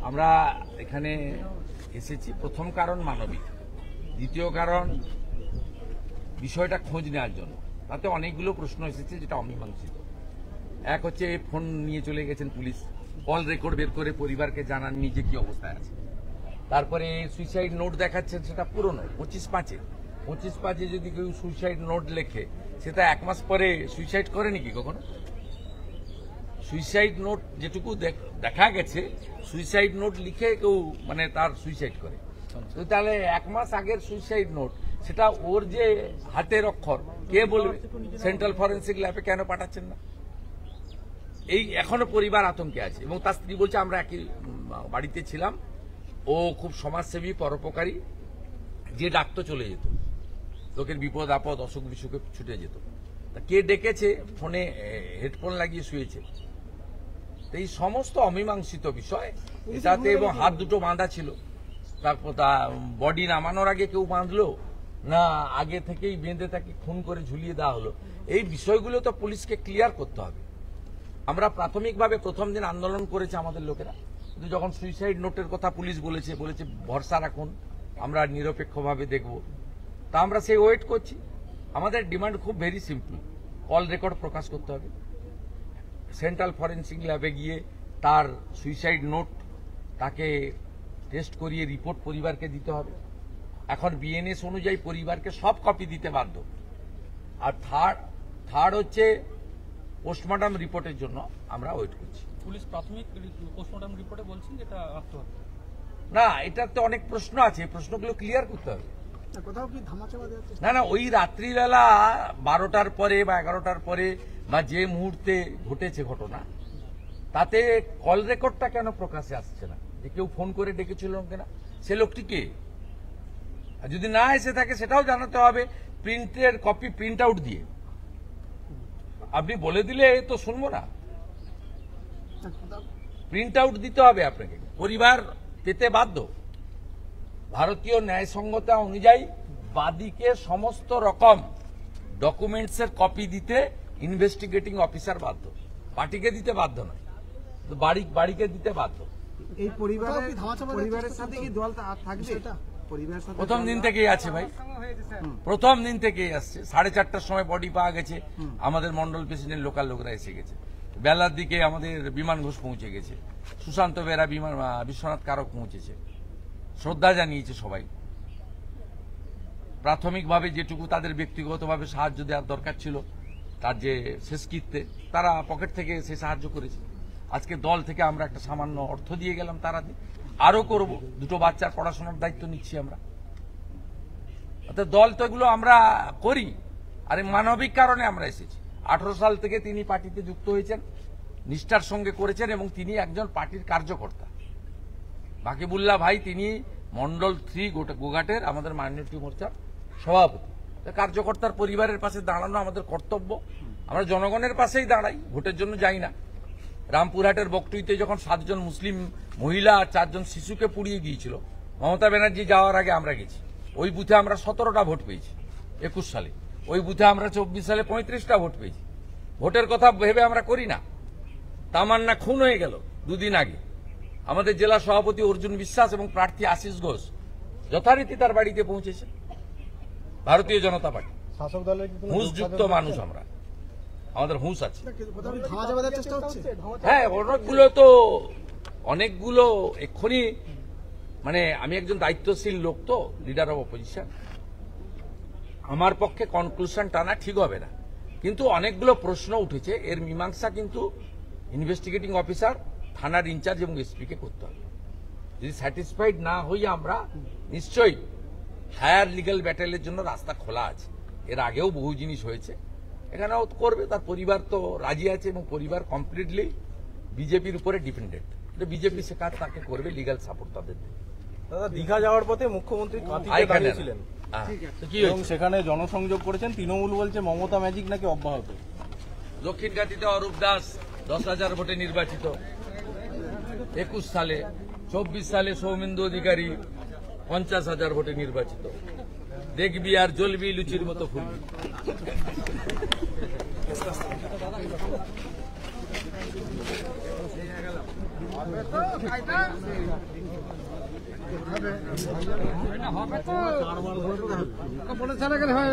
আমরা এখানে এসেছি প্রথম কারণ মানবিক, দ্বিতীয় কারণ বিষয়টা খোঁজ নেওয়ার জন্য। তাতে অনেকগুলো প্রশ্ন এসেছে যেটা অমীমাংসিত। এক হচ্ছে ফোন নিয়ে চলে গেছেন পুলিশ, কল রেকর্ড বের করে পরিবারকে জানাননি যে কি অবস্থায় আছে। তারপরে সুইসাইড নোট দেখাচ্ছেন, সেটা পুরনো 25/5 যদি কেউ সুইসাইড নোট লেখে, সেটা 1 মাস পরে সুইসাইড করে নাকি কখনো? সুইসাইড নোট যেটুকু দেখা গেছে, সুইসাইড নোট লিখে কেউ মানে তার সুইসাইড করে। তো তাহলে 1 মাস আগের সুইসাইড নোট, সেটা ওর যে হাতের অক্ষর কে বলবে? সেন্ট্রাল ফরেন্সিক ল্যাবে কেন পাঠাচ্ছেন না? এই এখনো পরিবার আতঙ্কে আছে। এবং তার স্ত্রী বলছে আমরা একই বাড়িতে ছিলাম, ও খুব সমাজসেবী পরোপকারী, যে ডাকতো চলে যেত, লোকের বিপদ আপদ অসুখ বিসুখে ছুটে যেত। তা কে ডেকেছে? ফোনে হেডফোন লাগিয়ে শুয়েছে। এই সমস্ত অমীমাংসিত বিষয় এটাতে। এবং হাত দুটো বাঁধা ছিল, তারপর তা বডি নামানোর আগে কেউ বাঁধলো না আগে থেকেই বেঁধে তাকে খুন করে ঝুলিয়ে দেওয়া হলো? এই বিষয়গুলো তো পুলিশকে ক্লিয়ার করতে হবে। আমরা প্রাথমিকভাবে প্রথম দিন আন্দোলন করেছে আমাদের লোকেরা, কিন্তু যখন সুইসাইড নোটের কথা পুলিশ বলেছে ভরসা রাখুন, আমরা নিরপেক্ষভাবে দেখব। তা আমরা সেই ওয়েট করছি। আমাদের ডিমান্ড খুব ভেরি সিম্পল, কল রেকর্ড প্রকাশ করতে হবে, সেন্ট্রাল ফরেন্সিক ল্যাবে গিয়ে তার সুইসাইড নোট তাকে টেস্ট করিয়ে রিপোর্ট পরিবারকে দিতে হবে। এখন বিএনএস অনুযায়ী পরিবারকে সব কপি দিতে বাধ্য। আর থার্ড হচ্ছে পোস্টমর্টম রিপোর্টের জন্য আমরা ওয়েট করছি। পুলিশ প্রাথমিক পোস্টমর্টম রিপোর্টে বলছেন যে এটা আত্মহত্যা। না, এটাতে অনেক প্রশ্ন আছে, প্রশ্নগুলো ক্লিয়ার করতে হবে। না না, ওই রাত্রিবেলা 12টার পরে বা 11টার পরে বা যে মুহূর্তে ঘটেছে ঘটনা, তাতে কল রেকর্ডটা কেন প্রকাশে আসছে না? যে কেউ ফোন করে ডেকেছিল কিনা, সে লোকটি কে? আর যদি না এসে থাকে সেটাও জানাতে হবে প্রিন্টের কপি প্রিন্ট আউট দিয়ে। আপনি বলে দিলে তো শুনবো না, প্রিন্ট আউট দিতে হবে আপনাকে, পরিবার পেতে বাধ্য। ভারতীয় ন্যায়সঙ্গতা অনুযায়ী বাদীকে সমস্ত রকম ডকুমেন্টসের কপি দিতে ইনভেস্টিগেটিং অফিসার বাধ্য, পার্টিকে দিতে বাধ্য নয়, বাড়িকে দিতে বাধ্য। এই পরিবারের সাথে কি দল থাকবে? প্রথম দিন থেকেই আছে ভাই, প্রথম দিন থেকেই আসছে। 4:30টার সময় বডি পাওয়া গেছে, আমাদের মন্ডল প্রেসিডেন্ট লোকাল লোকরা এসে গেছে। বেলার দিকে আমাদের বিমান ঘোষ পৌঁছে গেছে, সুশান্ত বেরা, বিশ্বনাথ কারক পৌঁছেছে, শ্রদ্ধা জানিয়েছে সবাই। প্রাথমিকভাবে যেটুকু তাদের ব্যক্তিগতভাবে সাহায্য দেওয়ার দরকার ছিল তার যে শেষকৃত্যে, তারা পকেট থেকে সে সাহায্য করেছে। আজকে দল থেকে আমরা একটা সামান্য অর্থ দিয়ে গেলাম, তারা আরো করব। 2 বাচ্চার পড়াশোনার দায়িত্ব নিচ্ছি আমরা। অর্থাৎ দল তো এগুলো আমরা করি, আর মানবিক কারণে আমরা এসেছি। 18 সাল থেকে তিনি পার্টিতে যুক্ত হয়েছেন, নিষ্ঠার সঙ্গে করেছেন, এবং তিনি একজন পার্টির কার্যকর্তা। বাকিবুল্লাহ ভাই তিনি মন্ডল 3 গোঘাটের আমাদের মাইনরিটি মোর্চার সভাপতি। কার্যকর্তার পরিবারের পাশে দাঁড়ানো আমাদের কর্তব্য। আমরা জনগণের পাশেই দাঁড়াই, ভোটের জন্য যাই না। রামপুরহাটের বকটুইতে যখন 7 জন মুসলিম মহিলা আর 4 জন শিশুকে পুড়িয়ে দিয়েছিল, মমতা ব্যানার্জি যাওয়ার আগে আমরা গেছি। ওই বুথে আমরা 17টা ভোট পেয়েছি 21 সালে। ওই বুথে আমরা 24 সালে 35টা ভোট পেয়েছি। ভোটের কথা ভেবে আমরা করি না। তামান্না খুন হয়ে গেল 2 দিন আগে। আমাদের জেলা সভাপতি অর্জুন বিশ্বাস এবং প্রার্থী আশিস ঘোষ যথারীতি তার বাড়িতে পৌঁছেছে। ভারতীয় জনতা পার্টি শাসক দলের হুঁশযুক্ত মানুষ আমরা, আমাদের হুঁশ আছে। চেষ্টা হচ্ছে। হ্যাঁ, অনেকগুলো এক্ষুনি, মানে আমি একজন দায়িত্বশীল লোক, তো লিডার অব অপোজিশন, আমার পক্ষে কনক্লুশন টানা ঠিক হবে না। কিন্তু অনেকগুলো প্রশ্ন উঠেছে, এর মীমাংসা কিন্তু ইনভেস্টিগেটিং অফিসার, থানার ইনচার্জ এবং এসপিকে করতে হবে। যদি স্যাটিসফাইড না হই আমরা, নিশ্চয়ই হায়ার লিগ্যাল ব্যাটেলের জন্য রাস্তা খোলা আছে। এর আগেও বহু জিনিস হয়েছে, এখানেও করবে। তার পরিবার তো রাজি আছে, এবং পরিবার কমপ্লিটলি বিজেপির উপরে ডিপেন্ডেন্ট। বিজেপি সে কাজ তাকে করবে, লিগ্যাল সাপোর্ট তাদের দেবে। দাদা, দীঘা যাওয়ার পথে মুখ্যমন্ত্রী কাঁথিতে দাঁড়িয়েছিলেন এবং সেখানে জনসংযোগ করেছেন। তৃণমূল বলছে মমতা ম্যাজিক নাকি অব্যাহত। দক্ষিণ কাঁথিতে অরূপ দাস 10,000 ভোটে নির্বাচিত 21 সালে, 24 সালে সৌমেন্দু অধিকারী 50,000 ভোটে নির্বাচিত। দেখবি আর জ্বলবি লুচির মতো ফুলবি। বলে চলে গেলে হয়